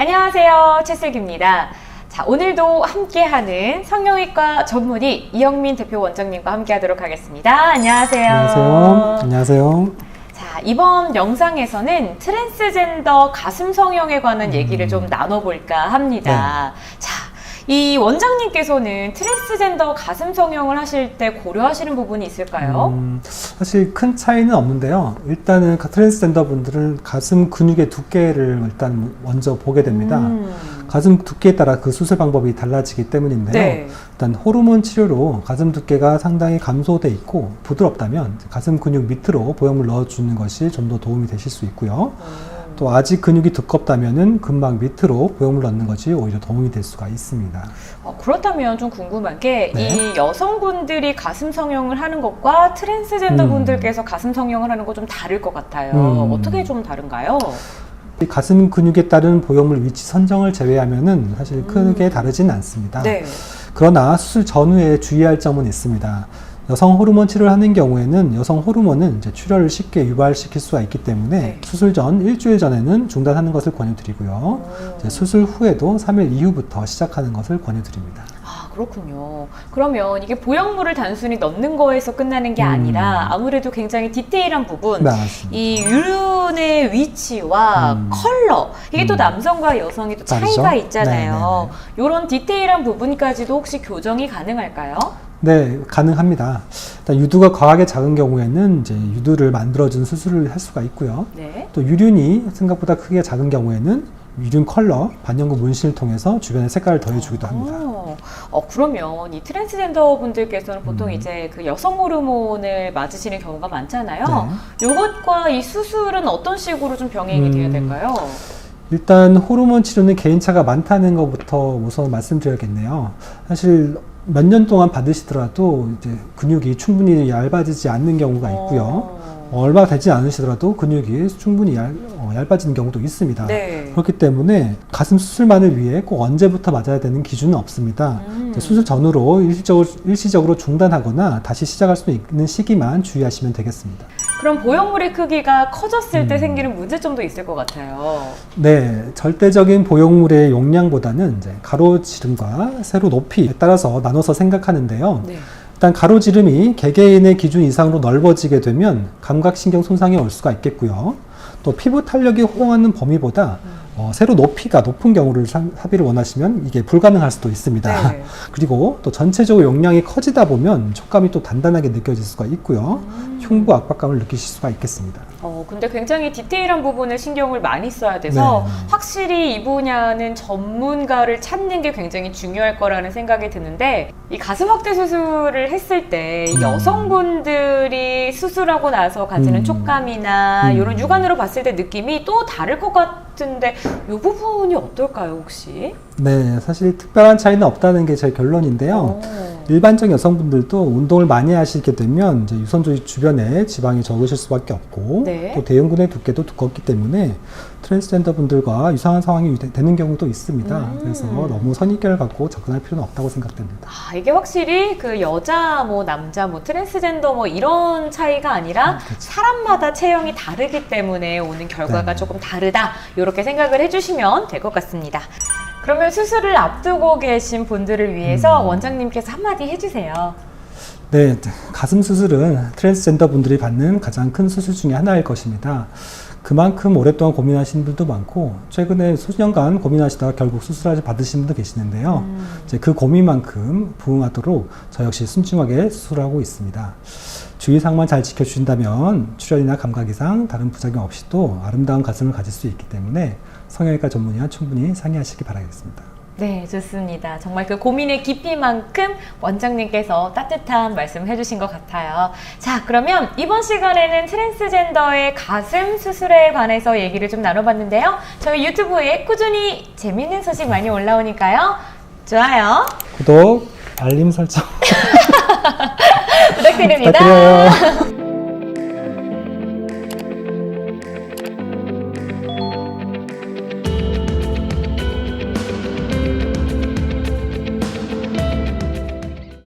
안녕하세요, 최슬기입니다. 자, 오늘도 함께하는 성형외과 전문의 이영민 대표 원장님과 함께하도록 하겠습니다. 안녕하세요. 안녕하세요. 안녕하세요. 자, 이번 영상에서는 트랜스젠더 가슴 성형에 관한 얘기를 좀 나눠볼까 합니다. 네. 자, 이 원장님께서는 트랜스젠더 가슴 성형을 하실 때 고려하시는 부분이 있을까요? 사실 큰 차이는 없는데요. 일단은 트랜스젠더 분들은 가슴 근육의 두께를 일단 먼저 보게 됩니다. 가슴 두께에 따라 그 수술 방법이 달라지기 때문인데요. 네. 일단 호르몬 치료로 가슴 두께가 상당히 감소돼 있고 부드럽다면 가슴 근육 밑으로 보형물 넣어주는 것이 좀 더 도움이 되실 수 있고요. 또 아직 근육이 두껍다면은 근막 밑으로 보형물 넣는 것이 오히려 도움이 될 수가 있습니다. 그렇다면 좀 궁금한 게, 네. 이 여성분들이 가슴 성형을 하는 것과 트랜스젠더 분들께서 가슴 성형을 하는 거 좀 다를 것 같아요. 어떻게 좀 다른가요? 이 가슴 근육에 따른 보형물 위치 선정을 제외하면은 사실 크게 다르진 않습니다. 네. 그러나 수술 전후에 주의할 점은 있습니다. 여성 호르몬 치료를 하는 경우에는 여성 호르몬은 이제 출혈을 쉽게 유발시킬 수가 있기 때문에 네. 수술 전 일주일 전에는 중단하는 것을 권유드리고요. 이제 수술 후에도 3일 이후부터 시작하는 것을 권유드립니다. 아, 그렇군요. 그러면 이게 보형물을 단순히 넣는 거에서 끝나는 게 아니라 아무래도 굉장히 디테일한 부분, 네, 맞습니다. 이 유륜의 위치와 컬러, 이게 또 남성과 여성이 또 차이가 다르죠? 있잖아요. 이런 디테일한 부분까지도 혹시 교정이 가능할까요? 네, 가능합니다. 일단 유두가 과하게 작은 경우에는 이제 유두를 만들어준 수술을 할 수가 있고요. 네. 또 유륜이 생각보다 크게 작은 경우에는 유륜 컬러, 반영구 문신을 통해서 주변에 색깔을 더해주기도 합니다. 그러면 이 트랜스젠더 분들께서는 보통 이제 그 여성 호르몬을 맞으시는 경우가 많잖아요. 이것과 이 수술은 어떤 식으로 좀 병행이 돼야 될까요? 일단 호르몬 치료는 개인차가 많다는 것부터 우선 말씀드려야겠네요. 사실 몇 년 동안 받으시더라도 이제 근육이 충분히 얇아지지 않는 경우가 있고요. 얼마 되지 않으시더라도 근육이 충분히 얇아지는 경우도 있습니다. 네. 그렇기 때문에 가슴 수술만을 위해 꼭 언제부터 맞아야 되는 기준은 없습니다. 수술 전후로 일시적으로 중단하거나 다시 시작할 수 있는 시기만 주의하시면 되겠습니다. 그럼 보형물의 크기가 커졌을 때 생기는 문제점도 있을 것 같아요. 네, 절대적인 보형물의 용량보다는 이제 가로지름과 세로 높이에 따라서 나눠서 생각하는데요. 네. 일단 가로지름이 개개인의 기준 이상으로 넓어지게 되면 감각신경 손상이 올 수가 있겠고요. 또 피부 탄력이 허용하는 범위보다 세로 높이가 높은 경우를 합의를 원하시면 이게 불가능할 수도 있습니다. 네. 그리고 또 전체적으로 용량이 커지다 보면 촉감이 또 단단하게 느껴질 수가 있고요. 흉부 압박감을 느끼실 수가 있겠습니다. 근데 굉장히 디테일한 부분을 신경을 많이 써야 돼서 네. 확실히 이 분야는 전문가를 찾는 게 굉장히 중요할 거라는 생각이 드는데, 이 가슴 확대 수술을 했을 때 여성분들이 수술하고 나서 가지는 촉감이나 이런 육안으로 봤을 때 느낌이 또 다를 것 같은데 이 부분이 어떨까요, 혹시? 네, 사실 특별한 차이는 없다는 게 제 결론인데요. 일반적 여성분들도 운동을 많이 하시게 되면 이제 유선조직 주변에 지방이 적으실 수밖에 없고 네. 또 대흉근의 두께도 두껍기 때문에 트랜스젠더 분들과 유사한 상황이 되는 경우도 있습니다. 그래서 너무 선입견을 갖고 접근할 필요는 없다고 생각됩니다. 이게 확실히 그 여자, 남자, 트랜스젠더 이런 차이가 아니라 사람마다 체형이 다르기 때문에 오는 결과가 네. 조금 다르다, 이렇게 생각을 해주시면 될 것 같습니다. 그러면 수술을 앞두고 계신 분들을 위해서 원장님께서 한마디 해주세요. 네, 가슴 수술은 트랜스젠더 분들이 받는 가장 큰 수술 중에 하나일 것입니다. 그만큼 오랫동안 고민하시는 분도 많고 최근에 수년간 고민하시다가 결국 수술을 받으신 분도 계시는데요. 이제 그 고민만큼 부응하도록 저 역시 순증하게 수술하고 있습니다. 주의사항만 잘 지켜주신다면 출혈이나 감각 이상 다른 부작용 없이도 아름다운 가슴을 가질 수 있기 때문에 성형외과 전문의와 충분히 상의하시기 바라겠습니다. 네, 좋습니다. 정말 그 고민의 깊이만큼 원장님께서 따뜻한 말씀 해주신 것 같아요. 자, 그러면 이번 시간에는 트랜스젠더의 가슴 수술에 관해서 얘기를 좀 나눠봤는데요. 저희 유튜브에 꾸준히 재밌는 소식 많이 올라오니까요. 좋아요. 구독, 알림 설정 부탁드립니다. 부탁드려요.